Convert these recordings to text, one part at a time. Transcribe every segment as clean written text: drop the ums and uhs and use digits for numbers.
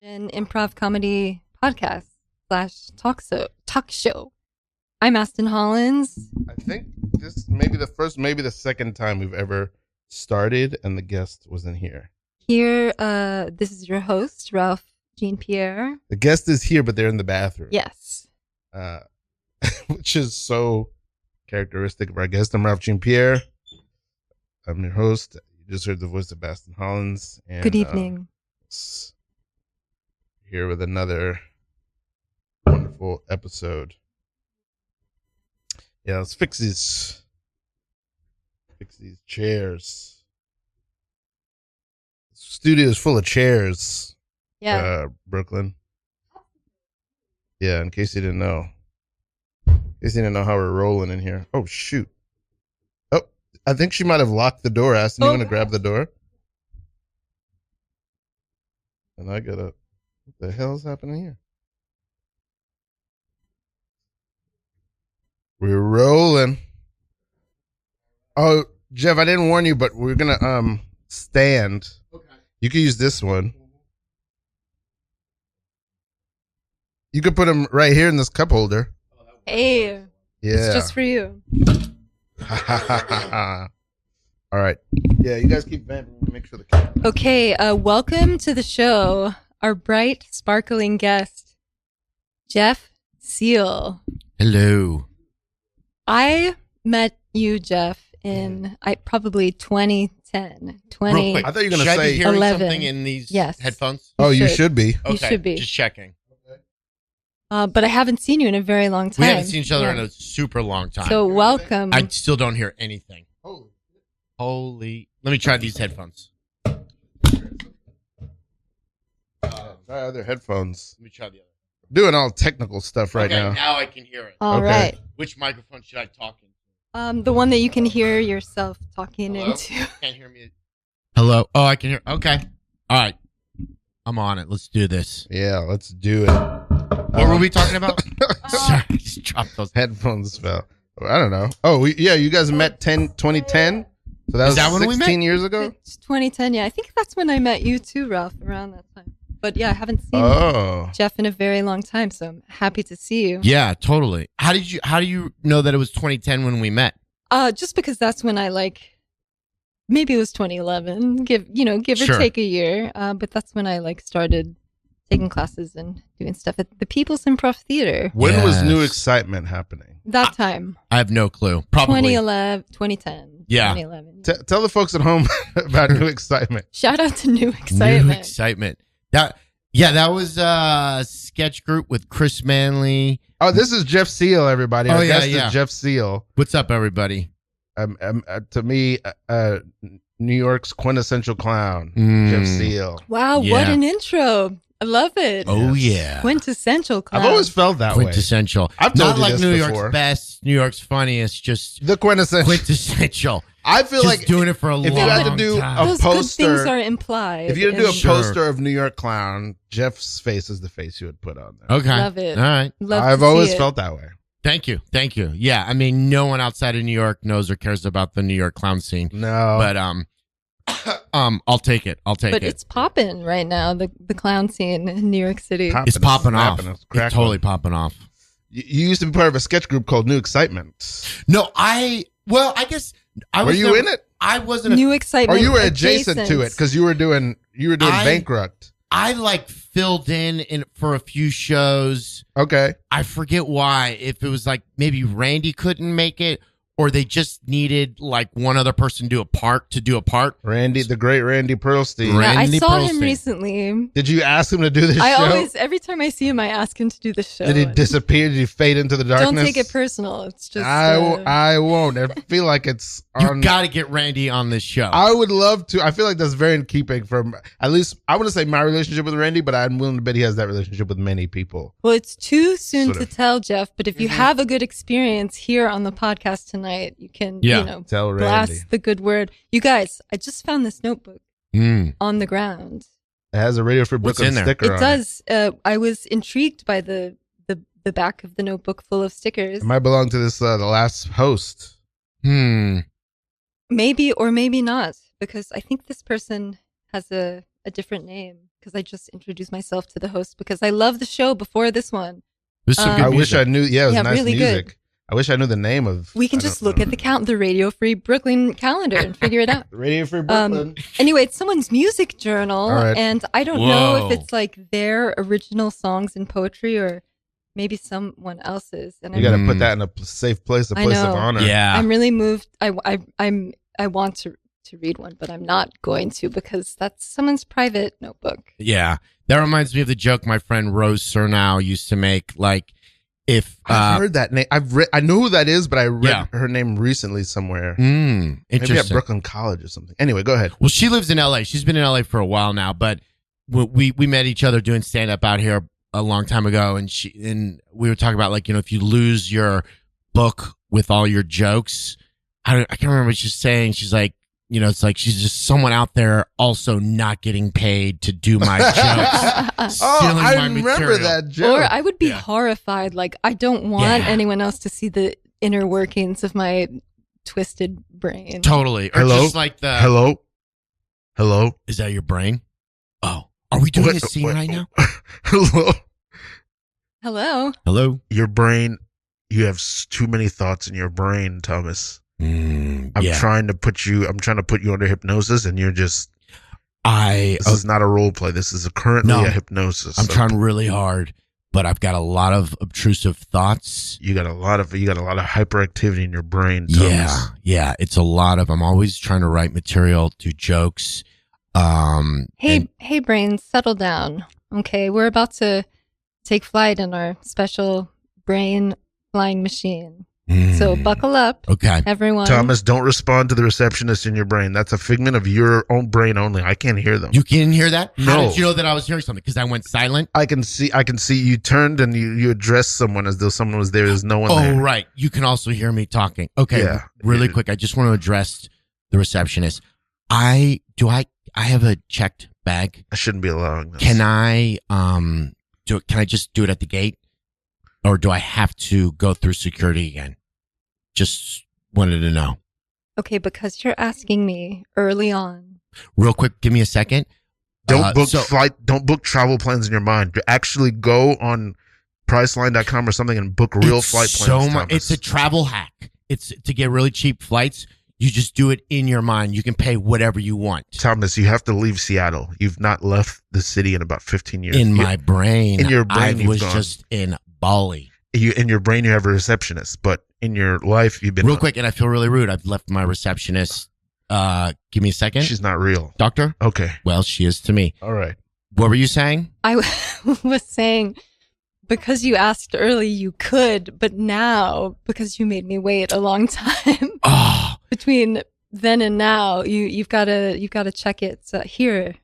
an improv comedy podcast / talk show. I'm Aston Hollins. I think this may be the first, maybe the second time we've ever started and the guest wasn't here. Here, this is your host, Ralph Jean-Pierre. The guest is here, but they're in the bathroom. Yes. Which is so characteristic of our guest. I'm Ralph Jean-Pierre. I'm your host. You just heard the voice of Aston Hollins. And, Good evening. Here with another wonderful episode. Yeah, let's fix these chairs. The studio is full of chairs. Yeah. Brooklyn. Yeah, in case you didn't know. In case you didn't know how we're rolling in here. Oh, shoot. Oh, I think she might have locked the door. Aston, you want to grab the door? And I gotta... What the hell's happening here? We're rolling. Oh, Jeff, I didn't warn you, but we're gonna stand. Okay. You can use this one. You could put them right here in this cup holder. Hey. Yeah. It's just for you. All right. Yeah, you guys keep vamping. Make sure the camera. Okay, welcome to the show. Our bright, sparkling guest, Jeff Seal. Hello. I met you, Jeff, in probably 2010, Real quick, I thought you were going to say hearing 11. something in these headphones. You should be. You should be. Just checking. But I haven't seen you in a very long time. We haven't seen each other in a super long time. So welcome. I still don't hear anything. Holy. Let me try these headphones. Try other headphones. Let me try the other. Doing all technical stuff right now. Now I can hear it. All right. Which microphone should I talk into? The one that you can hear yourself talking into. Can't hear me. Hello. Oh, I can hear. Okay. All right. I'm on it. Let's do this. Yeah, let's do it. What were we talking about? Sorry, I just dropped those headphones. Fell. I don't know. Oh, you guys met 2010. So that was when 16 years ago. It's 2010. Yeah, I think that's when I met you too, Ralph. Around that time. But yeah, I haven't seen Jeff in a very long time, so I'm happy to see you. Yeah, totally. How do you know that it was 2010 when we met? Just because that's when I maybe it was 2011, give or take a year. But that's when I started taking classes and doing stuff at the People's Improv Theater. When was New Excitement happening? That time. I have no clue. Probably 2011, 2010. Yeah. 2011. Tell the folks at home about New Excitement. Shout out to New Excitement. New Excitement. That was a sketch group with Chris Manley. Oh, this is Jeff Seal, everybody. Our guest is Jeff Seal. What's up, everybody? To me, New York's quintessential clown, Jeff Seal. Wow, what an intro. I love it. Oh, yeah. Quintessential clown. I've always felt that way. Quintessential. I've told Not you like this New before. York's best, New York's funniest, just the quintessential. I feel just like doing it for a long time. If you had to do a those poster, good things are implied. If you had to do a poster of New York clown, Jeff's face is the face you would put on there. Okay. Love it. All right. I've always felt that way. Thank you. Yeah, I mean, no one outside of New York knows or cares about the New York clown scene. No. But I'll take it. But it's popping right now. The clown scene in New York City. It's popping off. It's totally popping off. You used to be part of a sketch group called New Excitement. No, I guess I was. Were you in it? I wasn't. New Excitement. Or you were adjacent to it because you were doing Bankrupt. I filled in for a few shows. Okay. I forget why. If it was maybe Randy couldn't make it, or they just needed one other person to do a part. Randy, the great Randy Pearlstein. Yeah, I saw him recently. Did you ask him to do the show? Every time I see him, I ask him to do the show. Did he disappear? Did he fade into the darkness? Don't take it personal. It's just. I won't. I feel like it's. You got to get Randy on this show. I would love to. I feel like that's very in keeping from, at least, I want to say my relationship with Randy, but I'm willing to bet he has that relationship with many people. Well, it's too soon to tell, Jeff, but if you have a good experience here on the podcast tonight, you can, tell blast Randy. the good word. You guys, I just found this notebook on the ground. It has a Radio Free Brooklyn sticker on it. It does. I was intrigued by the back of the notebook full of stickers. It might belong to this, the last host. Maybe or maybe not, because I think this person has a a different name because I just introduced myself to the host because I love the show before this one. This is some good I music. wish I knew. Yeah, it was nice really music. good. I wish I knew the name of. We can just look at the Radio Free Brooklyn calendar and figure it out. Radio Free Brooklyn. Anyway, it's someone's music journal, Right. and I don't know if it's like their original songs and poetry or maybe someone else's. And You got to put that in a safe place, a place of honor. Yeah. I'm really moved. I want to read one, but I'm not going to because that's someone's private notebook. Yeah. That reminds me of the joke my friend Rose Cernow used to make. Like, if I've heard that name. I know who that is, but I read Yeah. her name recently somewhere. Interesting. Maybe at Brooklyn College or something. Anyway, go ahead. Well, she lives in LA. She's been in LA for a while now, but we met each other doing stand up out here a long time ago, and we were talking about, like, you know, if you lose your book with all your jokes, I can't remember what she's saying. She's like, you know, it's like she's just someone out there also not getting paid to do my jokes. Oh, I my remember material. that joke. Or I would be horrified. Like, I don't want anyone else to see the inner workings of my twisted brain. Totally. Or Hello? just like the Hello? Is that your brain? Oh. Are we doing a scene right now? Hello? Hello? Your brain, you have too many thoughts in your brain, Thomas. I'm trying to put you under hypnosis, and you're just. This is not a role play. This is currently a hypnosis. I'm trying really hard, but I've got a lot of obtrusive thoughts. You got a lot of hyperactivity in your brain, Thomas. Yeah. It's a lot of. I'm always trying to write material, do jokes. Hey, brain, settle down. Okay, we're about to take flight in our special brain flying machine. So buckle up, okay, everyone. Thomas, don't respond to the receptionist in your brain. That's a figment of your own brain only. I can't hear them. You can't hear that? No. How did you know that I was hearing something? Because I went silent? I can see you turned and you addressed someone as though someone was there. There's no one there. Oh, right. You can also hear me talking. Okay, Yeah. really quick. I just want to address the receptionist. I have a checked bag. I shouldn't be allowing this. Can I just do it at the gate? Or do I have to go through security again? Just wanted to know. Okay, because you're asking me early on. Real quick, give me a second. Don't book travel plans in your mind. Actually go on Priceline.com or something and book real flight plans. It's a travel hack. It's to get really cheap flights. You just do it in your mind. You can pay whatever you want. Thomas, you have to leave Seattle. You've not left the city in about 15 years. In my brain. In your brain, I was just in Bali. In your brain, you have a receptionist, but in your life, you've been real quick, and I feel really rude. I've left my receptionist. Give me a second. She's not real, doctor. Okay. Well, she is to me. All right. What were you saying? I was saying because you asked early, you could, but now because you made me wait a long time between then and now, you've got to check it here.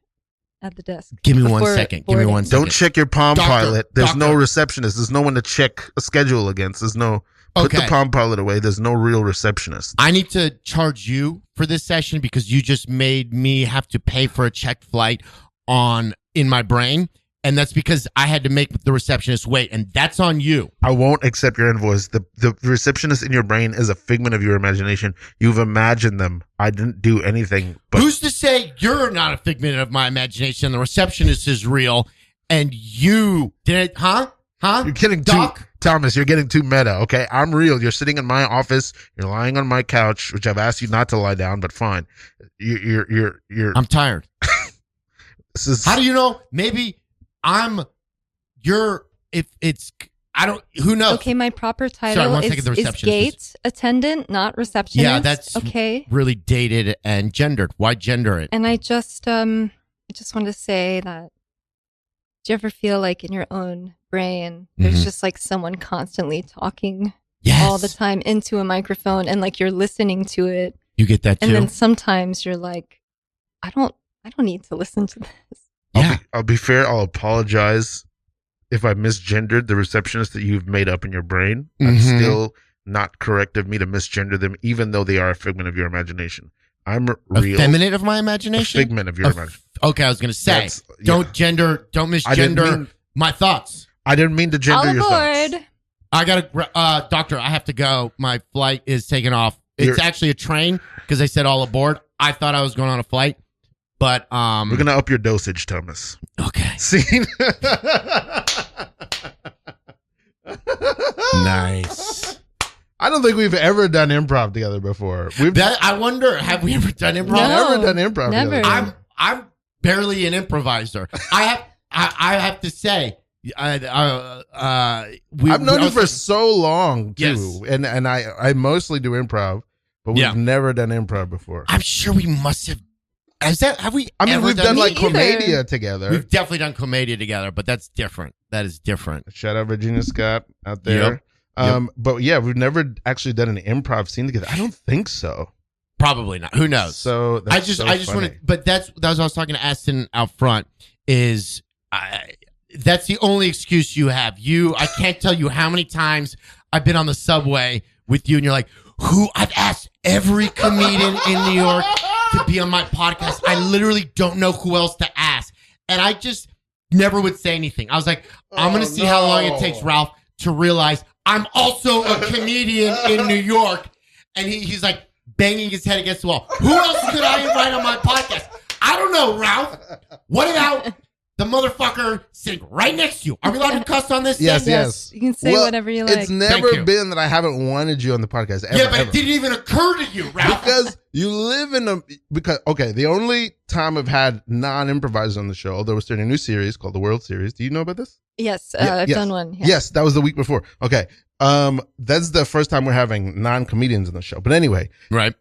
At the desk. Give me 1 second. Don't check your Palm Pilot. There's no receptionist. There's no one to check a schedule against. There's no. Put the Palm Pilot away. There's no real receptionist. I need to charge you for this session because you just made me have to pay for a checked flight in my brain. And that's because I had to make the receptionist wait, and that's on you. I won't accept your invoice. The receptionist in your brain is a figment of your imagination. You've imagined them. I didn't do anything. But who's to say you're not a figment of my imagination? The receptionist is real, and you did it, huh? You're getting Thomas, you're getting too meta, okay? I'm real. You're sitting in my office. You're lying on my couch, which I've asked you not to lie down, but fine. You're I'm tired. How do you know? Maybe who knows? Okay, my proper title is gate attendant, not receptionist. Yeah, that's okay. Really dated and gendered. Why gender it? And I just want to say that, do you ever feel like in your own brain, there's just like someone constantly talking all the time into a microphone and like you're listening to it. You get that too? And then sometimes you're like, I don't need to listen to this. I'll be fair. I'll apologize if I misgendered the receptionist that you've made up in your brain. It's still not correct of me to misgender them, even though they are a figment of your imagination. I'm real. A feminine of my imagination? A figment of your imagination. Okay, I was going to say, don't misgender my thoughts. I didn't mean to gender your thoughts. I got to, doctor, I have to go. My flight is taking off. It's actually a train because they said all aboard. I thought I was going on a flight. But we're gonna up your dosage, Thomas. Okay. Scene. Nice. I don't think we've ever done improv together before. I wonder, have we ever done improv? Never done improv never. together. I'm barely an improviser. I have to say, I've known you for so long too, Yes. and I mostly do improv, but we've never done improv before. I'm sure we must have. Have we? I mean, ever we've done like Me either. Commedia together. We've definitely done Commedia together, but that's different. That is different. Shout out Virginia Scott out there. But yeah, we've never actually done an improv scene together. I don't think so. Probably not. Who knows? So I just want to. But that's what I was talking to Aston out front. Is that's the only excuse you have. I can't tell you how many times I've been on the subway with you, and you're like, "Who?" I've asked every comedian in New York to be on my podcast. I literally don't know who else to ask, and I just never would say anything. I was like, I'm going to see how long it takes Ralph to realize I'm also a comedian in New York. And he's like banging his head against the wall. Who else could I invite on my podcast? I don't know, Ralph. What about the motherfucker sitting right next to you? Are we allowed to cuss on this Yes, thing? yes. You can say whatever you like. It's never been that I haven't wanted you on the podcast ever. Yeah, but it didn't even occur to you, Ralph. Because you live in the only time I've had non-improvisers on the show, although we're starting a new series called the World Series. Do you know about this? Yes, I've done one. Yeah. Yes, that was the week before. Okay. That's the first time we're having non-comedians on the show. But anyway, Right.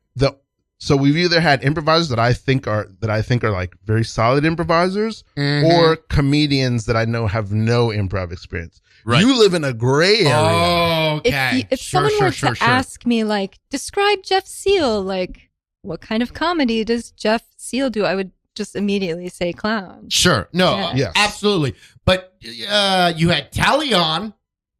So we've either had improvisers that I think are like very solid improvisers, or comedians that I know have no improv experience. Right. You live in a gray area. Oh, okay. If someone were to ask me, like, describe Jeff Seal, like, what kind of comedy does Jeff Seal do? I would just immediately say clown. Sure. No, Yes. absolutely. But you had Tally on.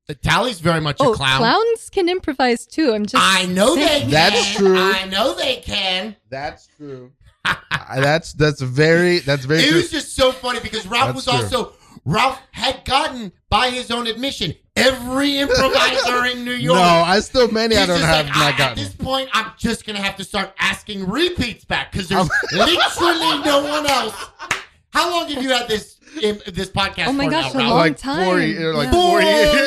The Tally's very much a clown. Clowns can improvise too. I know they can. That's true. I know they can. That's true. that's very It true. was just so funny because Ralph had gotten, by his own admission, every improviser in New York. No, I still many I He's don't just have like, not gotten. At this point, I'm just going to have to start asking repeats back because there's literally no one else. How long have you had this podcast Oh my for gosh, now, a Ralph? long like time. 4 years. Like Yeah. 4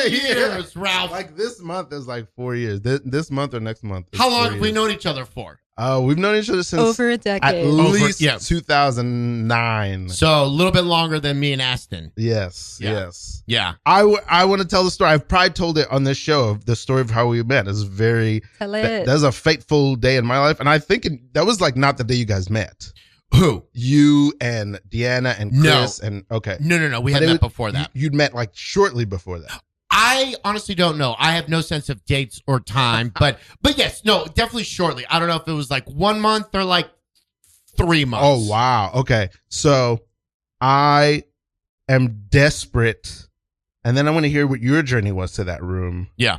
years, Ralph. Like this month is like 4 years. This month or next month. is How 4 long have we years. known each other for? We've known each other since Over a at decade. least yeah. 2009. So a little bit longer than me and Aston. Yes, Yeah. yes. Yeah. I want to tell the story. I've probably told it on this show of the story of how we met. It's very Tell it. that was a fateful day in my life, and I think that was like not the day you guys met. Who? You and Deanna and Chris and okay. No. We had But met before that. You'd met like shortly before that. I honestly don't know. I have no sense of dates or time, but yes, no, definitely shortly. I don't know if it was like 1 month or like 3 months. Oh wow. Okay. So I am desperate, and then I want to hear what your journey was to that room. Yeah.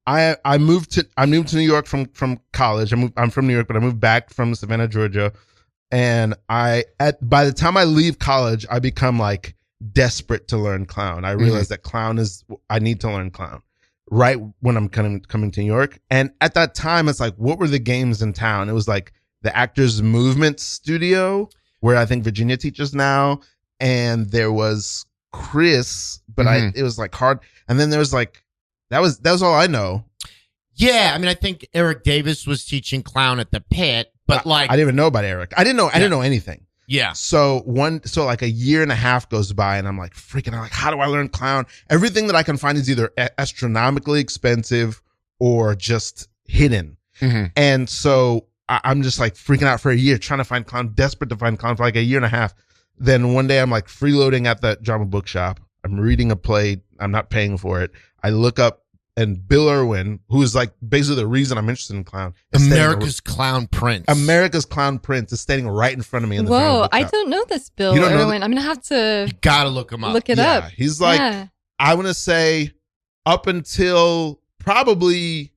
I moved to New York from college. I'm from New York, but I moved back from Savannah, Georgia. And by the time I leave college, I become like desperate to learn clown. I realize that I need to learn clown right when I'm coming to New York. And at that time, it's like, what were the games in town? It was like the Actors Movement Studio, where I think Virginia teaches now. And there was Chris, but it was like hard. And then there was like, that was all I know. Yeah. I mean, I think Eric Davis was teaching clown at the Pit. But like, I didn't even know about Eric. I didn't know anything. Yeah. So like a year and a half goes by, and I'm like freaking out. Like, how do I learn clown? Everything that I can find is either astronomically expensive or just hidden. And so I'm just like freaking out for a year, trying to find clown, desperate to find clown for like a year and a half. Then one day I'm like freeloading at the drama bookshop. I'm reading a play. I'm not paying for it. I look up. And Bill Irwin, who is like basically the reason I'm interested in clown, America's Clown Prince. America's Clown Prince is standing right in front of me in the Whoa, I don't know this Bill Irwin. I'm gonna have to You gotta look him up. look it up. He's like, I want to say up until probably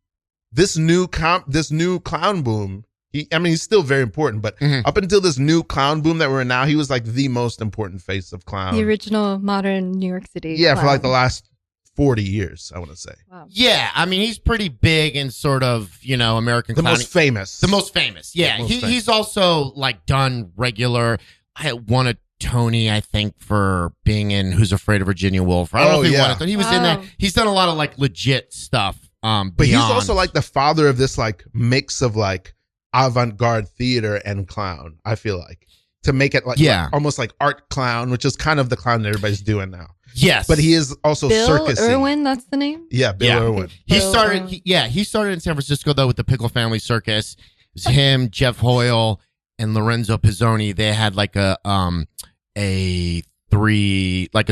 this new clown boom. He's still very important, but up until this new clown boom that we're in now, he was like the most important face of clown. The original modern New York City. Yeah, clown. for like the last 40 years, I want to say. Wow. Yeah, I mean, he's pretty big in sort of, American The clowning. most famous. The most famous. Yeah, he's also like done regular. I won a Tony, I think, for being in Who's Afraid of Virginia Woolf. I don't know if he won it. He was in that. He's done a lot of like legit stuff. But he's also like the father of this like mix of like avant-garde theater and clown, I feel like, to make it like almost like art clown, which is kind of the clown that everybody's doing now. Yes, but he is also Bill circusy. Irwin, that's the name. Yeah, Bill Irwin. He started in San Francisco though with the Pickle Family Circus. It was him, Jeff Hoyle, and Lorenzo Pizzoni. They had like a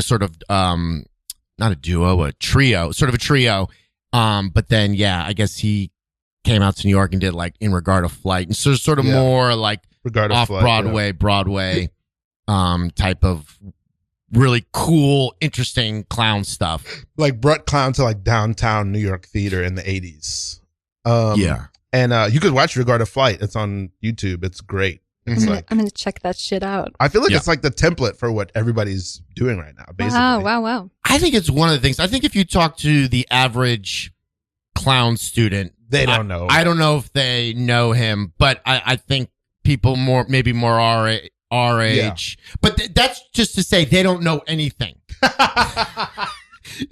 sort of not a duo, a trio, sort of a trio. But then I guess he came out to New York and did like In Regard to Flight, and so sort of more like off Broadway, Broadway type of really cool, interesting clown stuff. Like brought clown to like downtown New York theater in the 80s. And you could watch Regard to Flight. It's on YouTube. It's great. It's I'm gonna check that shit out. I feel like it's like the template for what everybody's doing right now, basically. Wow. I think it's one of the things. I think if you talk to the average clown student, they don't know. I don't know if they know him, but I think people maybe more our age. But that's just to say they don't know anything.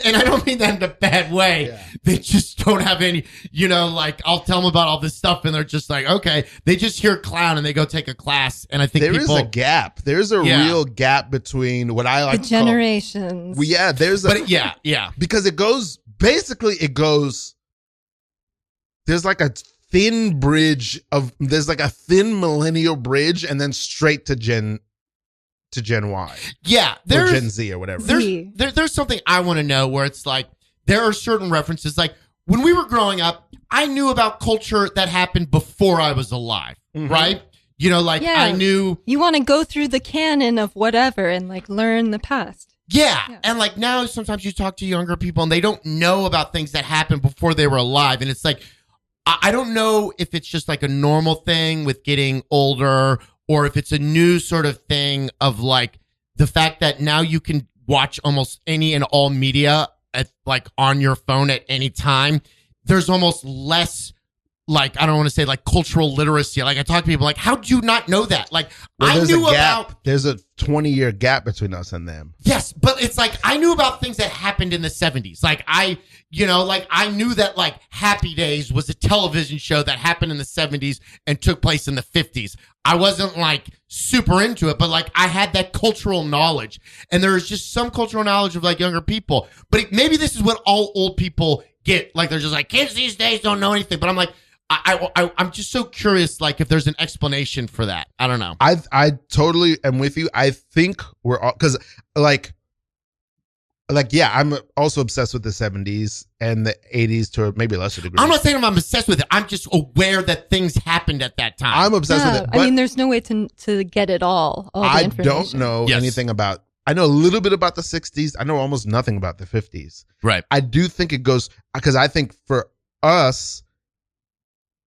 And I don't mean that in a bad way. Yeah. They just don't have any, like I'll tell them about all this stuff and they're just like, okay, they just hear clown and they go take a class. And I think there is a gap. There's a real gap between what I like the generations. Because it goes, there's like a thin bridge there's like a thin millennial bridge and then straight to Gen Y. Yeah. Or Gen Z or whatever. There's something I want to know where it's like, there are certain references. Like when we were growing up, I knew about culture that happened before I was alive, right? I knew. You want to go through the canon of whatever and like learn the past. Yeah. And like now sometimes you talk to younger people and they don't know about things that happened before they were alive. And it's like, I don't know if it's just like a normal thing with getting older or if it's a new sort of thing of like the fact that now you can watch almost any and all media like on your phone at any time. There's almost less like, I don't want to say like cultural literacy. Like I talk to people like, how do you not know that? Like I knew about. There's a 20-year gap between us and them. Yes. But it's like, I knew about things that happened in the 70s. Like I knew that like Happy Days was a television show that happened in the 70s and took place in the 50s. I wasn't like super into it, but like I had that cultural knowledge. And there is just some cultural knowledge of like younger people. But maybe this is what all old people get. Like they're just like, kids these days don't know anything. But I'm like, I'm just so curious, like if there's an explanation for that. I don't know. I totally am with you. I think we're all, because I'm also obsessed with the 70s and the 80s to maybe a lesser degree. I'm not saying I'm obsessed with it. I'm just aware that things happened at that time. I'm obsessed with it. I mean, there's no way to get it all the I information. don't know anything about. I know a little bit about the 60s. I know almost nothing about the 50s. Right. I do think it goes, because I think for us,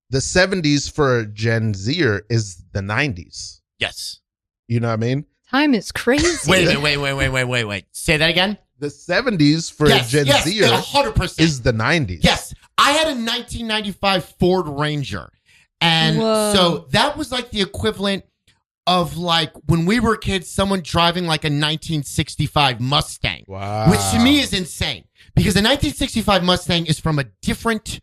the 70s for Gen Zer is the 90s. Yes. You know what I mean? Time is crazy. Wait. Say that again? The 70s for Gen Zer 100%. is the 90s. Yes. I had a 1995 Ford Ranger. And so that was like the equivalent of like when we were kids, someone driving like a 1965 Mustang. Wow. Which to me is insane. Because the 1965 Mustang is from a different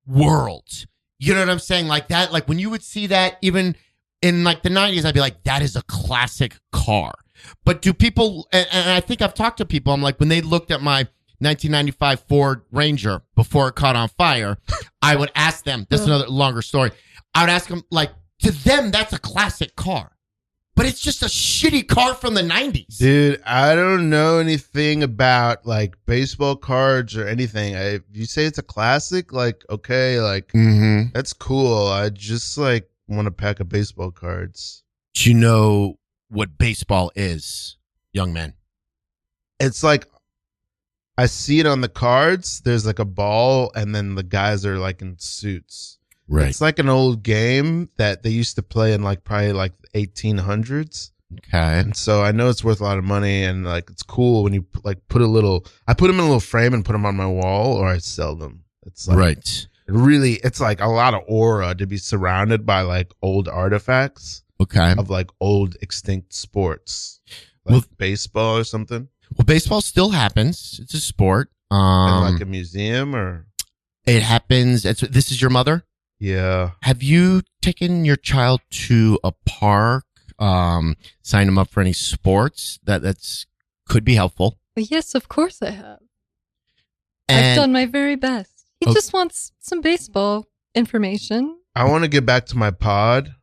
world. You know what I'm saying? Like that, like when you would see that even in like the 90s, I'd be like, that is a classic car. But do people, and I think I've talked to people, I'm like, when they looked at my 1995 Ford Ranger before it caught on fire, I would ask them, that's another longer story. I would ask them, like, to them, that's a classic car. But it's just a shitty car from the 90s. Dude, I don't know anything about like baseball cards or anything. If you say it's a classic, like, okay, like, that's cool. I just like want a pack of baseball cards. Do you know what baseball is, young man? It's like, I see it on the cards. There's like a ball and then the guys are like in suits. Right. It's like an old game that they used to play in like probably like 1800s. Okay. And so I know it's worth a lot of money, and like it's cool when you like put a little. I put them in a little frame and put them on my wall, or I sell them. It's like, right. Really, it's like a lot of aura to be surrounded by like old artifacts. Okay. Of like old extinct sports, like baseball or something. Well, baseball still happens. It's a sport. In like a museum, or it happens. This is your mother? Yeah. Have you taken your child to a park? Sign him up for any sports that's could be helpful? Yes, of course I have. I've done my very best. He just wants some baseball information. I want to get back to my pod.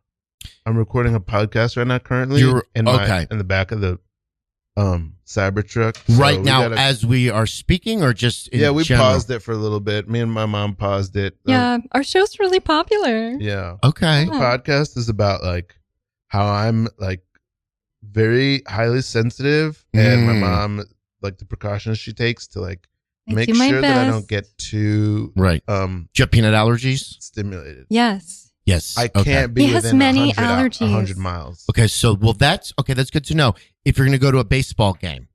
I'm recording a podcast right now currently in the back of the Cybertruck. So right now as we are speaking, or just in we general? paused it for a little bit. Me and my mom paused it. Yeah, our show's really popular. Yeah. Okay. The podcast is about like how I'm like very highly sensitive, and my mom, like the precautions she takes to like make sure that I don't get too do you have peanut allergies? Stimulated. Yes. Yes. I can't be he within has many 100 miles. Okay, so that's good to know. If you're going to go to a baseball game,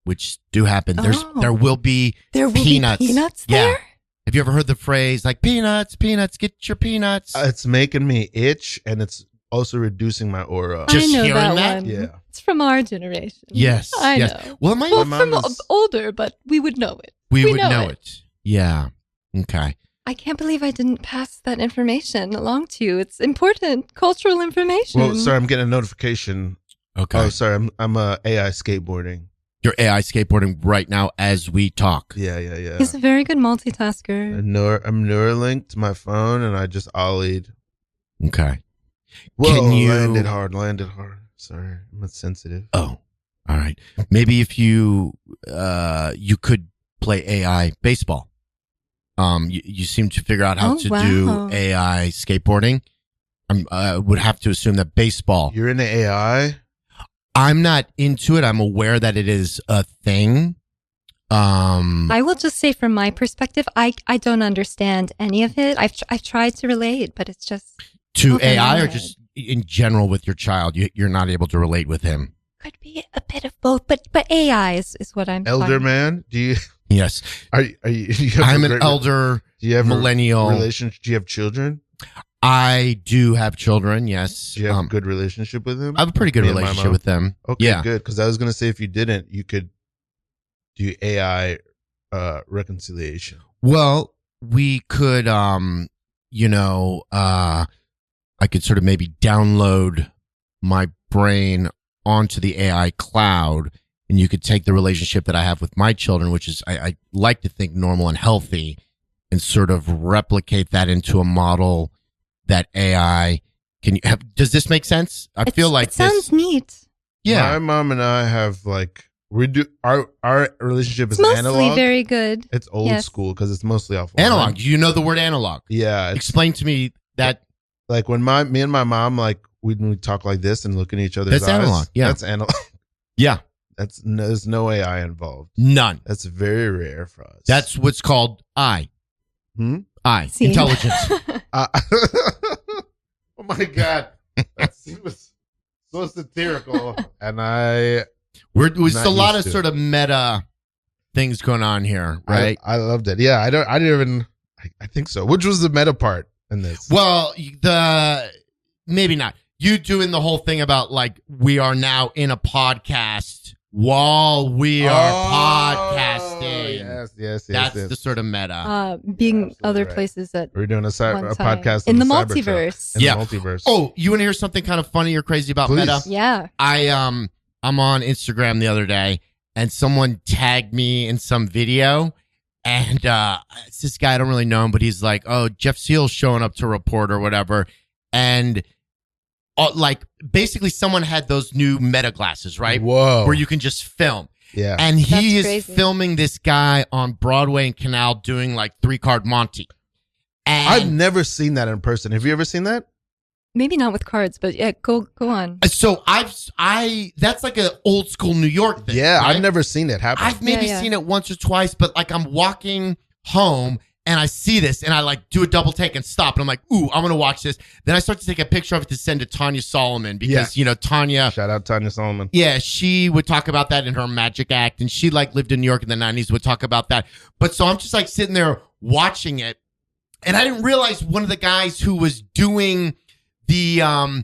which do happen, there will be peanuts. Be peanuts there? Yeah. Have you ever heard the phrase like peanuts, get your peanuts? It's making me itch, and it's also reducing my aura. Just I know hearing that that? one. Yeah. It's from our generation. Yes. I yes. know. Well, from older, but we would know it. We would know it. Yeah. Okay. I can't believe I didn't pass that information along to you. It's important cultural information. Well, sorry, I'm getting a notification. Okay. Oh, sorry, I'm AI skateboarding. You're AI skateboarding right now as we talk. Yeah. He's a very good multitasker. I'm Neuralinked to my phone, and I just ollied. Okay. Whoa, landed hard. Sorry, I'm sensitive. Oh, all right. Maybe if you could play AI baseball. You seem to figure out how to do AI skateboarding. I would have to assume that baseball. You're into AI? I'm not into it. I'm aware that it is a thing. I will just say from my perspective, I don't understand any of it. I've tried to relate, but it's just to AI or just in general with your child. You're not able to relate with him. Could be a bit of both, but AI is what I'm. Elder man, do you? Yes. Are you I'm an elder. Do you have millennial relationship? Do you have children? I do have children. Yes. Do you have a good relationship with them? I have a pretty good relationship with them. Okay, yeah. Good. Because I was gonna say if you didn't, you could do AI reconciliation. Well, we could, I could sort of maybe download my brain onto the AI cloud, and you could take the relationship that I have with my children, which is I like to think normal and healthy, and sort of replicate that into a model that AI can. Does this make sense? I feel like it sounds neat. Yeah, my mom and I have like we do our relationship is mostly analog. Very good. It's old school because it's mostly off analog. Do you know the word analog? Yeah. Explain to me that. Like when me and my mom like when we talk like this and look in each other's eyes. That's analog. Yeah, that's analog. Yeah. There's no AI involved. None. That's very rare for us. That's what's called I. Intelligence. Oh my God. That was so satirical. And there's a lot of sort of meta things going on here, right? I loved it. Yeah. I think so. Which was the meta part in this? Well, maybe not. You doing the whole thing about like we are now in a podcast while we are podcasting. Yes. That's the sort of meta. Being other places that we're doing a podcast in the multiverse. In the multiverse. Oh, you want to hear something kind of funny or crazy about meta? Yeah. I'm on Instagram the other day, and someone tagged me in some video, and it's this guy, I don't really know him, but he's like, "Oh, Jeff Seal's showing up to report or whatever," and. Like basically someone had those new meta glasses, right? Whoa. Where you can just film. Yeah. And he is crazy. filming this guy on Broadway and Canal doing like 3-card Monty. And I've never seen that in person. Have you ever seen that? Maybe not with cards, but yeah, go on. So that's like an old school New York thing. Yeah, right? I've never seen it happen. I've maybe seen it once or twice, but like I'm walking home and I see this, and I like do a double take and stop, and I'm like, ooh, I'm gonna watch this. Then I start to take a picture of it to send to Tanya Solomon because Tanya. Shout out Tanya Solomon. Yeah, she would talk about that in her Magic Act, and she like lived in New York in the 90s. Would talk about that, but so I'm just like sitting there watching it, and I didn't realize one of the guys who was doing was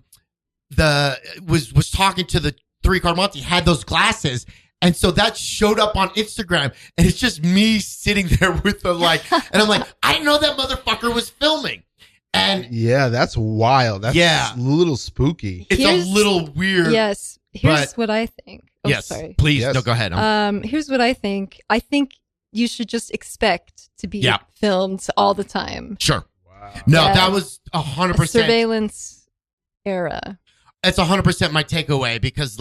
talking to the 3-Card Monte had those glasses. And so that showed up on Instagram, and it's just me sitting there with the and I'm like, I didn't know that motherfucker was filming. And yeah, that's wild. That's a little spooky. It's a little weird. Yes. Here's what I think. Oh, yes. Sorry. Please. Yes. No, go ahead. Here's what I think. I think you should just expect to be filmed all the time. Sure. Wow. No, that was 100%. Surveillance era. It's 100% my takeaway because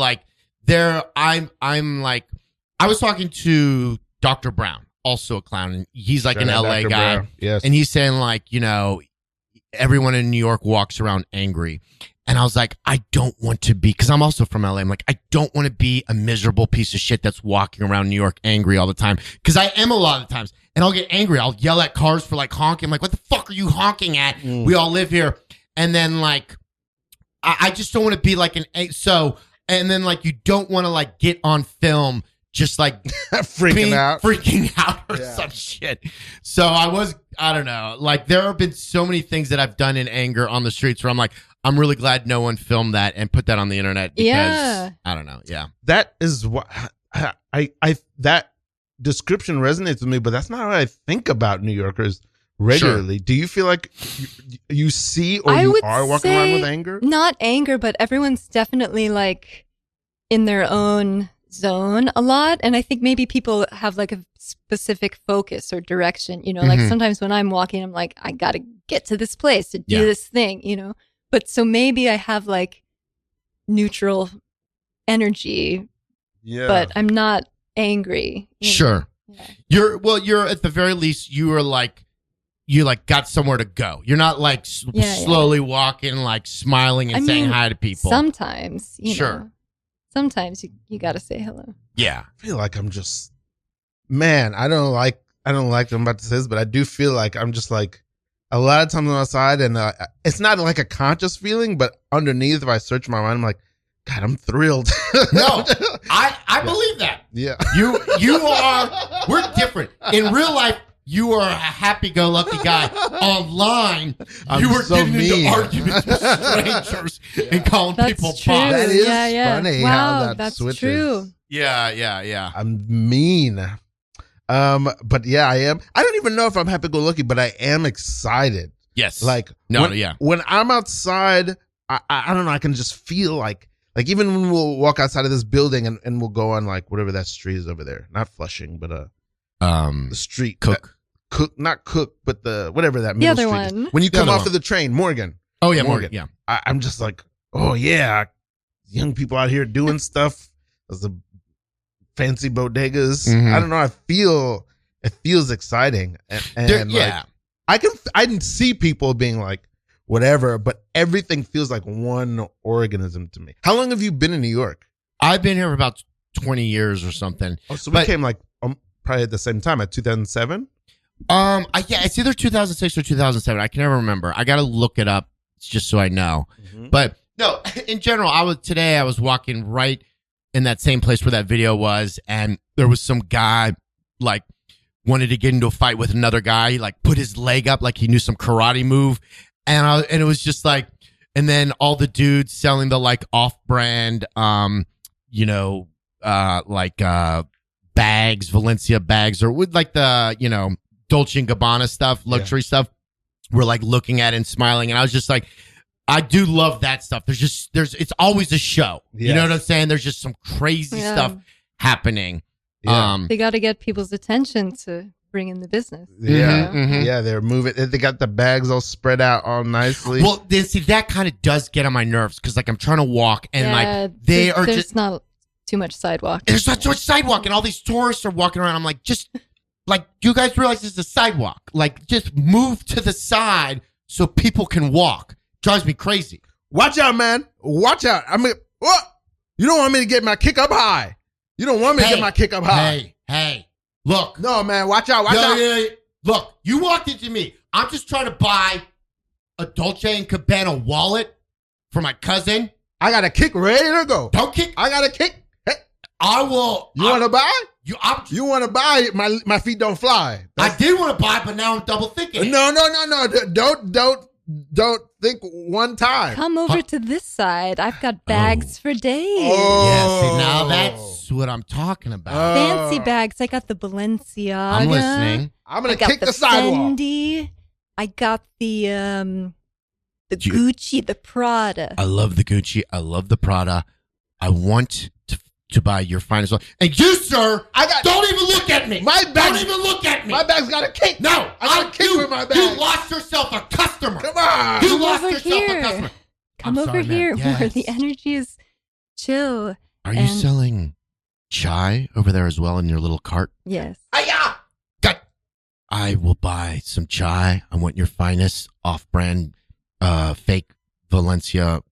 I'm like, I was talking to Dr. Brown, also a clown, and he's like an LA Dr. guy. Brown. Yes. And he's saying everyone in New York walks around angry. And I was like, I don't want to be, because I'm also from LA. I'm like, I don't want to be a miserable piece of shit that's walking around New York angry all the time. Because I am a lot of the times. And I'll get angry. I'll yell at cars for honking. I'm like, what the fuck are you honking at? We all live here. And then I just don't want to be and then you don't want to get on film just freaking out or some shit. So I don't know. There have been so many things that I've done in anger on the streets where I'm like, I'm really glad no one filmed that and put that on the internet because I don't know. Yeah. That is what I that description resonates with me, but that's not what I think about New Yorkers regularly. Sure. Do you feel like you see or you are walking around with anger? Not anger, but everyone's definitely in their own zone a lot. And I think maybe people have a specific focus or direction, sometimes when I'm walking, I'm like, I got to get to this place to do this thing, But so maybe I have neutral energy, but I'm not angry. Sure. Yeah. You're at the very least, you are you got somewhere to go. You're not slowly walking, smiling and saying hi to people. Sometimes, sometimes you got to say hello. Yeah. I feel like I'm just, man, I don't like I'm about to say this, but I do feel like I'm just a lot of times I'm outside and it's not a conscious feeling, but underneath, if I search my mind, I'm like, God, I'm thrilled. No, I believe that. Yeah. We're different. In real life, you are a happy-go-lucky guy. Online, you were getting into arguments with strangers and calling people bots. That is funny how that that's switches. True. Yeah. I'm mean. But yeah, I am. I don't even know if I'm happy-go-lucky, but I am excited. Yes. When I'm outside, I don't know, I can just feel even when we'll walk outside of this building and we'll go on whatever that street is over there. Not Flushing, but the street. Not Cook, but the whatever that middle the other street one. is. When you come off of the train, Morgan. Oh yeah, Morgan. Yeah. I'm just oh yeah, young people out here doing stuff. There's the fancy bodegas. Mm-hmm. I don't know. It feels exciting, and I can see people being whatever, but everything feels like one organism to me. How long have you been in New York? I've been here for about 20 years or something. Oh, so we came probably at the same time, at 2007. It's either 2006 or 2007. I can never remember. I got to look it up just so I know. Mm-hmm. But no, in general, I was walking right in that same place where that video was, and there was some guy wanted to get into a fight with another guy. He put his leg up like he knew some karate move, and it was just and then all the dudes selling the off-brand, bags, Valencia bags, or with the Dolce & Gabbana stuff, luxury stuff. We're looking at it and smiling, and I was just I do love that stuff. It's always a show. Yes. You know what I'm saying? There's just some crazy stuff happening. Yeah. They got to get people's attention to bring in the business. Yeah. Mm-hmm. Yeah. They're moving. They got the bags all spread out all nicely. Well, see, that kind of does get on my nerves because I'm trying to walk and there's not too much sidewalk. There's not too much sidewalk, and all these tourists are walking around. I'm do you guys realize this is a sidewalk? Just move to the side so people can walk. Drives me crazy. Watch out, man. Watch out. What? You don't want me to get my kick up high. You don't want me to get my kick up high. Hey, look. No, man. Watch out. Watch out. Look, you walked into me. I'm just trying to buy a Dolce & Gabbana wallet for my cousin. I got a kick ready to go. Don't kick. I got a kick. Hey. I will. You want to buy? You want to buy? My feet don't fly. I did want to buy, but now I'm double thinking. No. Don't think one time. Come over to this side. I've got bags for days. Yeah, see, now that's what I'm talking about. Fancy bags. I got the Balenciaga. I'm listening. I'm going to kick the sidewalk. Fendi. I got the Gucci, the Prada. I love the Gucci. I love the Prada. I want to buy your finest one. And you, sir, don't even look at me. Don't even look at me. My bag's got a kick. No, I got a kick with my bag. You lost yourself a customer. Come on. You lost yourself a customer. Come over here where the energy is chill. Are you selling chai over there as well in your little cart? Yes. I will buy some chai. I want your finest off-brand fake Valencia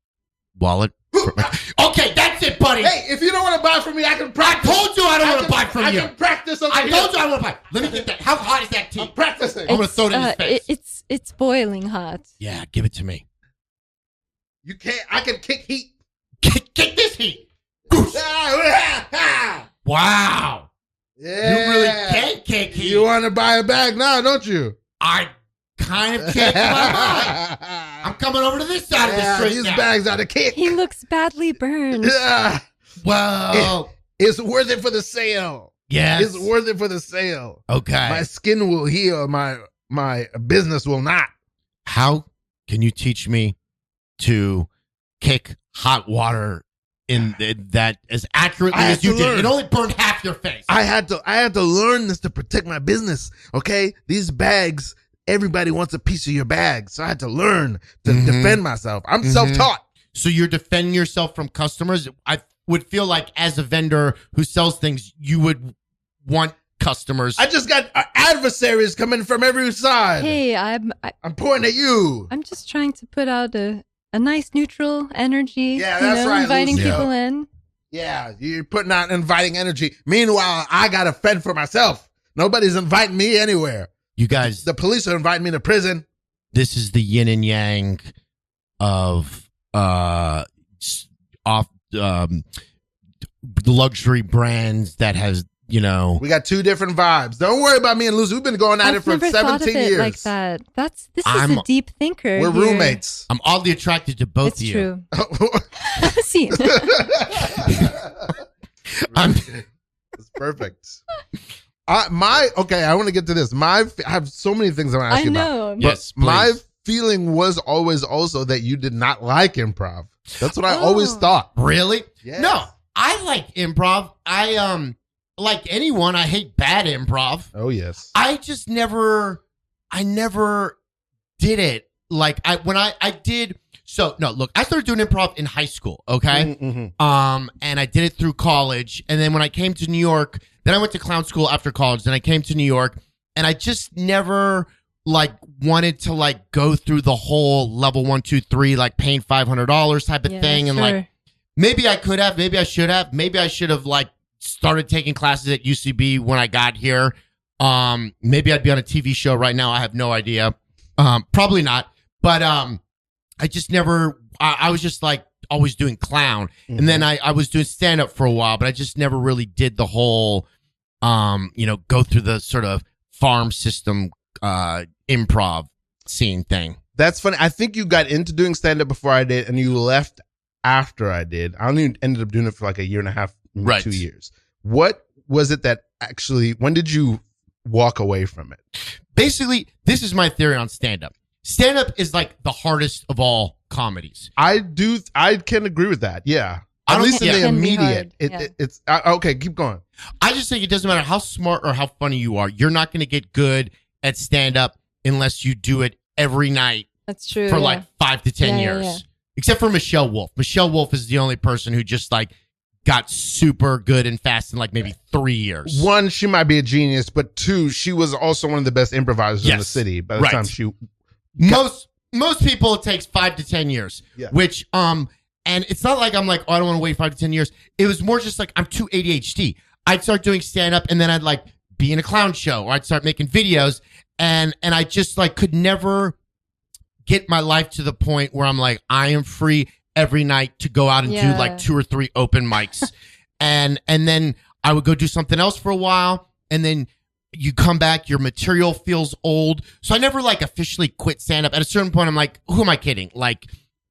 wallet. Okay, that's it, buddy. Hey, if you don't want to buy from me, I can practice. I told you I don't want to buy from you. I can practice over I here. told you I don't want to buy. Let me get that. How hot is that tea? I'm practicing. I'm going to throw it in his face. It's boiling hot. Yeah, give it to me. You can't. I can kick heat. Kick this heat. Wow. Yeah. You really can kick heat. You want to buy a bag now, don't you? I kind of changed my mind. I'm coming over to this side of the street these now. bags are the kick. He looks badly burned. Yeah. Well, it's worth it for the sale. Yes. It's worth it for the sale. Okay. My skin will heal. My business will not. How can you teach me to kick hot water in that as accurately as you did? It only burned half your face. I had to learn this to protect my business. Okay, these bags. Everybody wants a piece of your bag, so I had to learn to defend myself. I'm self-taught. So you're defending yourself from customers. I would feel like as a vendor who sells things, you would want customers. I just got adversaries coming from every side. Hey, I'm pointing at you. I'm just trying to put out a nice neutral energy. Yeah, that's right, inviting Lucy. people in. Yeah, you're putting out inviting energy. Meanwhile, I got to fend for myself. Nobody's inviting me anywhere. You guys, the police are inviting me to prison. This is the yin and yang of luxury brands that has, we got two different vibes. Don't worry about me and Lucy. We've been going at it for 17 years. Like that. This is a deep thinker. We're roommates. I'm oddly attracted to both of you. It's true. See. It's perfect. I want to get to this. I have so many things I want to ask you about. Yes, please. My feeling was always also that you did not like improv. That's what I always thought. Really? Yes. No, I like improv. I like anyone. I hate bad improv. Oh yes. I never did it. Like I started doing improv in high school. Okay. Mm-hmm. And I did it through college. And then when I came to New York, then I went to clown school after college. Then I came to New York, and I just never wanted to go through the whole level 1, 2, 3, paying $500 type of thing. Sure. And maybe I could have, maybe I should have, maybe I should have started taking classes at UCB when I got here. Maybe I'd be on a TV show right now. I have no idea. Probably not. But I just never. I was just always doing clown, and then I was doing stand up for a while, but I just never really did the whole, go through the sort of farm system improv scene thing. That's funny. I think you got into doing stand up before I did, and you left after I did. I only ended up doing it for a year and a half, maybe 2 years. What was it that actually? When did you walk away from it? Basically, this is my theory on stand up. Stand up is the hardest of all comedies. I can agree with that. Yeah. At least in the immediate. It's okay. Keep going. I just think it doesn't matter how smart or how funny you are. You're not going to get good at stand up unless you do it every night. That's true. For 5 to 10 years. Yeah. Except for Michelle Wolf. Michelle Wolf is the only person who just got super good and fast in maybe 3 years. One, she might be a genius, but two, she was also one of the best improvisers in the city by the time she. Most people, it takes 5 to 10 years, which, and it's not like I'm I don't want to wait 5 to 10 years. It was more just I'm too ADHD. I'd start doing stand up and then I'd be in a clown show or I'd start making videos and I just like could never get my life to the point where I'm like, I am free every night to go out and do like 2 or 3 open mics. and then I would go do something else for a while. And then you come back, your material feels old. So I never like officially quit stand up. At a certain point, I'm like, who am I kidding? Like,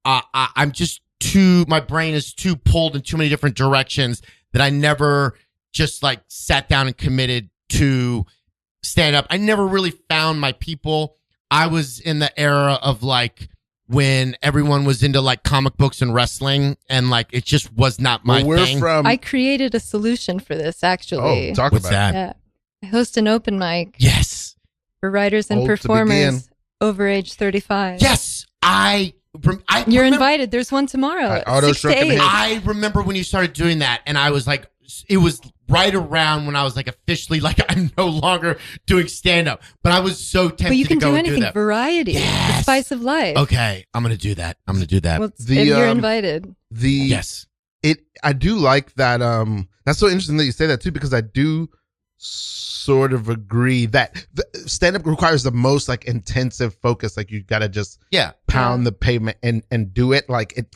I'm just my brain is too pulled in too many different directions that I never just like sat down and committed to stand up. I never really found my people. I was in the era of like when everyone was into like comic books and wrestling, and like it just was not my thing. I created a solution for this actually. Oh, talk What's about that? Yeah. I host an open mic. Yes. For writers and performers over age 35. Yes. You're invited. There's one tomorrow. 6 to 8. I remember when you started doing that, and I was like, it was right around when I was like officially like I'm no longer doing stand up, but I was so tempted to go and do that. But you can do anything. Variety. Yes. The spice of life. Okay, I'm gonna do that. Well, you're invited. Yes. I do like that. That's so interesting that you say that too, because I do sort of agree that stand up requires the most like intensive focus. Like you gotta just pound the pavement and do it. Like it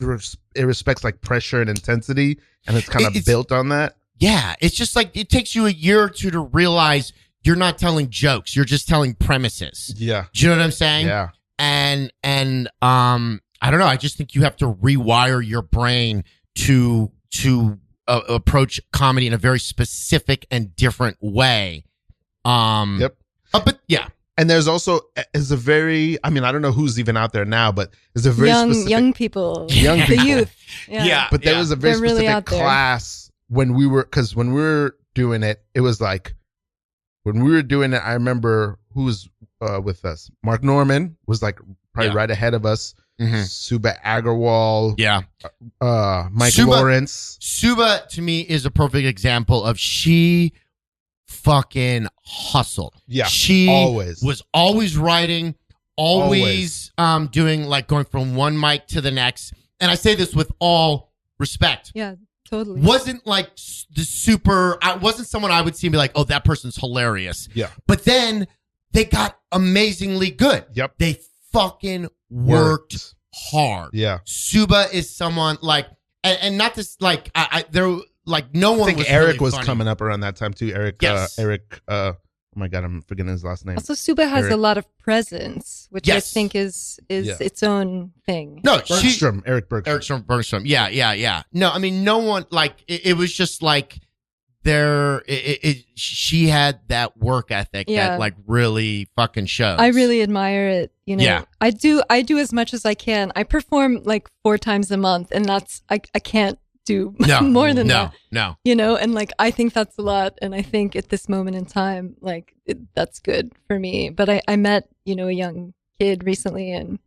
respects like pressure and intensity, and it's kind of built on that. Yeah, it's just like it takes you a year or two to realize you're not telling jokes, you're just telling premises. Yeah, do you know what I'm saying? Yeah, and I don't know. I just think you have to rewire your brain to approach comedy in a very specific and different way. But yeah. And there's also is a very, I mean, I don't know who's even out there now, but there's a very specific young people, the youth. Yeah. But there was a very specific class when we were doing it. It was like when we were doing it. I remember who was with us. Mark Norman was like probably right ahead of us. Mm-hmm. Suba Agarwal. Yeah. Mike Lawrence. Suba to me is a perfect example of she fucking hustled. Yeah. She was always writing, always doing like going from one mic to the next. And I say this with all respect. Yeah, totally. Wasn't like the super, I wasn't someone I would see and be like, oh, that person's hilarious. Yeah. But then they got amazingly good. Yep. They fucking worked hard. Yeah. Suba is someone like, and not this like, there like no one. I think Eric really was funny. Coming up around that time too. Eric. Yes. Oh my god, I'm forgetting his last name. Also, Suba has a lot of presence, which I think is its own thing. No, Eric Bergstrom. Yeah. No, I mean, no one like it was just like she had that work ethic that like really fucking shows. I really admire it. You know, I do as much as I can. I perform like 4 times a month, and that's I can't do more than that. No. You know, and like I think that's a lot, and I think at this moment in time, like that's good for me. But I met, you know, a young kid recently, and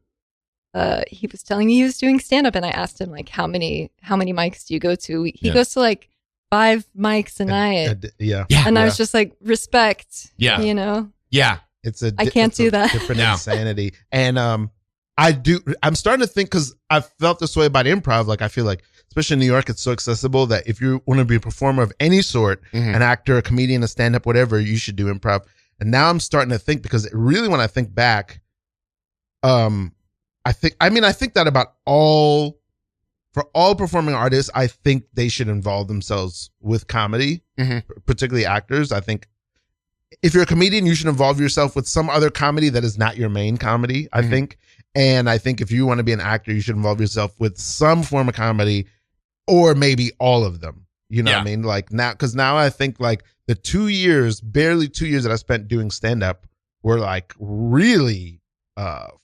he was telling me he was doing stand up, and I asked him like how many mics do you go to? He goes to like 5 mics a night. And I was just like, respect. Yeah. You know? Yeah. I can't do that. Different insanity. And I'm starting to think, because I've felt this way about improv. Like I feel like, especially in New York, it's so accessible that if you want to be a performer of any sort, an actor, a comedian, a stand-up, whatever, you should do improv. And now I'm starting to think, because really when I think back, I think that about for all performing artists, I think they should involve themselves with comedy, particularly actors. I think if you're a comedian, you should involve yourself with some other comedy that is not your main comedy, I think. And I think if you want to be an actor, you should involve yourself with some form of comedy, or maybe all of them. You know what I mean? Like now, because now I think like the barely 2 years that I spent doing stand-up were like really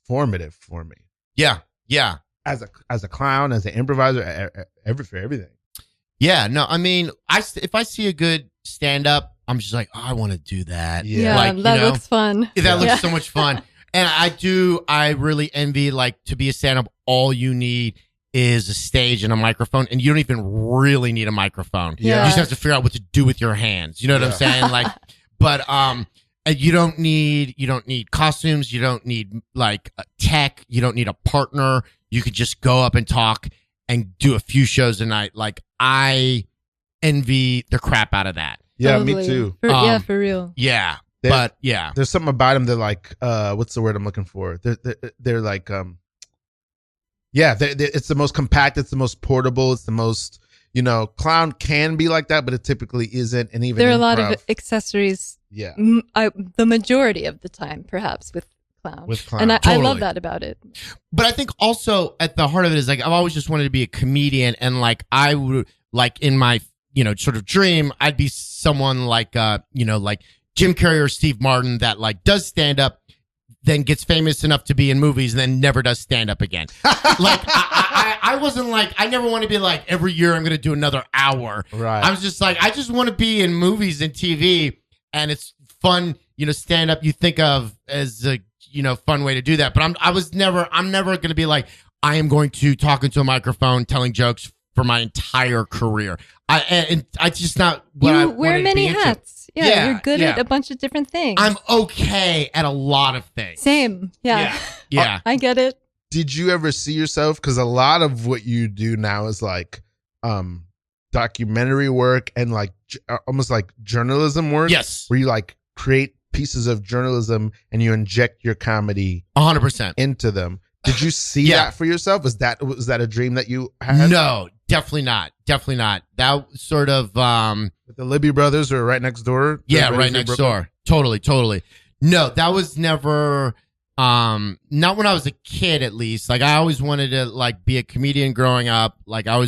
formative for me. Yeah. Yeah. As a clown, as an improviser, for everything. Yeah, no, I mean, if I see a good stand-up, I'm just like, oh, I want to do that. Yeah, like, that looks fun. That looks so much fun. And I really envy, like, to be a stand-up, all you need is a stage and a microphone, and you don't even really need a microphone. Yeah. You just have to figure out what to do with your hands. You know what I'm saying? Like, but you don't need costumes, you don't need like tech, you don't need a partner. You could just go up and talk and do a few shows a night. Like, I envy the crap out of that. Yeah, totally. Me too. For real. Yeah. But yeah, there's something about them. They're like, what's the word I'm looking for? They're like, it's the most compact. It's the most portable. It's the most, clown can be like that, but it typically isn't. And even there are a lot of accessories. Yeah. The majority of the time, perhaps with clown. And I love that about it. But I think also at the heart of it is like, I've always just wanted to be a comedian. And like, I would like in my, sort of dream, I'd be someone like, like Jim Carrey or Steve Martin that like does stand up, then gets famous enough to be in movies and then never does stand up again. Like I wasn't like, I never want to be like every year I'm going to do another hour. Right. I was just like, I just want to be in movies and TV, and it's fun, stand up you think of as a, fun way to do that. But I'm never going to be like, I am going to talk into a microphone telling jokes for my entire career. I just not what I wear many hats. Yeah, you're good at a bunch of different things. I'm okay at a lot of things. Same. Yeah. Yeah. I get it. Did you ever see yourself? Because a lot of what you do now is like documentary work and like almost like journalism work. Yes. Where you like create pieces of journalism and you inject your comedy 100% into them. Did you see that for yourself? Was that a dream that you had? No, definitely not. Definitely not. That sort of the Libby Brothers are right next door. Yeah, right next door. Totally. No, that was never not when I was a kid, at least. Like I always wanted to like be a comedian growing up. Like I